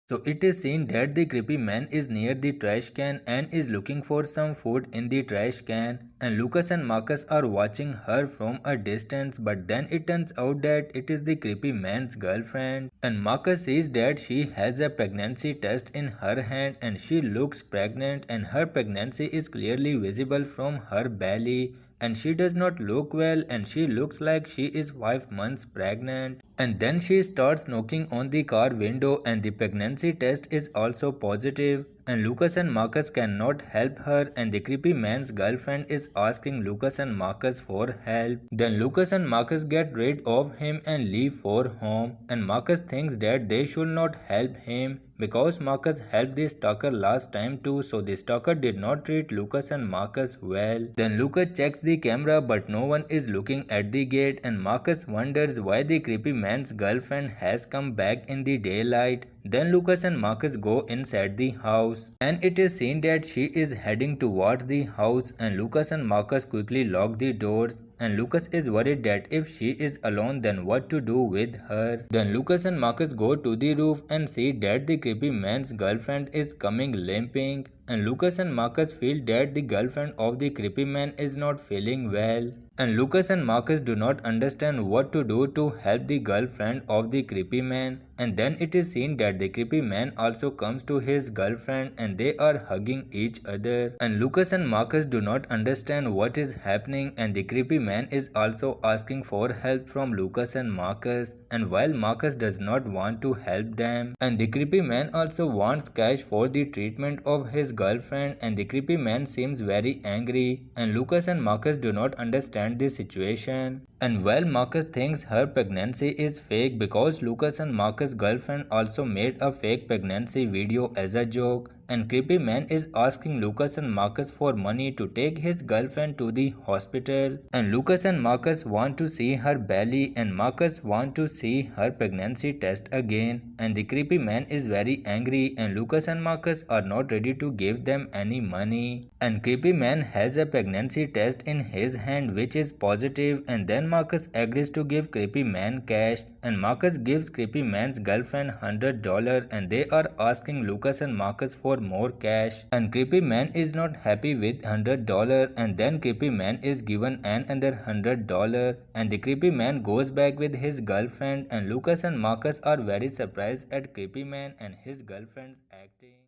So it is seen that the creepy man is near the trash can and is looking for some food in the trash can, and Lucas and Marcus are watching her from a distance, but then it turns out that it is the creepy man's girlfriend, and Marcus sees that she has a pregnancy test in her hand and she looks pregnant, and her pregnancy is clearly visible from her belly, and she does not look well and she looks like she is 5 months pregnant. And then she starts knocking on the car window and the pregnancy test is also positive, and Lucas and Marcus cannot help her, and the creepy man's girlfriend is asking Lucas and Marcus for help. Then Lucas and Marcus get rid of him and leave for home, and Marcus thinks that they should not help him because Marcus helped the stalker last time too, so the stalker did not treat Lucas and Marcus well. Then Lucas checks the camera but no one is looking at the gate, and Marcus wonders why the creepy man's girlfriend has come back in the daylight. Then Lucas and Marcus go inside the house and it is seen that she is heading towards the house, and Lucas and Marcus quickly lock the doors, and Lucas is worried that if she is alone then what to do with her. Then Lucas and Marcus go to the roof and see that the creepy man's girlfriend is coming limping, and Lucas and Marcus feel that the girlfriend of the creepy man is not feeling well, and Lucas and Marcus do not understand what to do to help the girlfriend of the creepy man. And then it is seen that the creepy man also comes to his girlfriend and they are hugging each other, and Lucas and Marcus do not understand what is happening, and the creepy man is also asking for help from Lucas and Marcus, and while Marcus does not want to help them, and the creepy man also wants cash for the treatment of his girlfriend, and the creepy man seems very angry, and Lucas and Marcus do not understand the situation. And while Marcus thinks her pregnancy is fake because Lucas and Marcus' girlfriend also made a fake pregnancy video as a joke, and creepy man is asking Lucas and Marcus for money to take his girlfriend to the hospital, and Lucas and Marcus want to see her belly and Marcus want to see her pregnancy test again, and the creepy man is very angry and Lucas and Marcus are not ready to give them any money, and creepy man has a pregnancy test in his hand which is positive, and then Marcus agrees to give creepy man cash, and Marcus gives creepy man's girlfriend $100, and they are asking Lucas and Marcus for more cash, and creepy man is not happy with $100, and then creepy man is given another $100, and the creepy man goes back with his girlfriend, and Lucas and Marcus are very surprised at creepy man and his girlfriend's acting.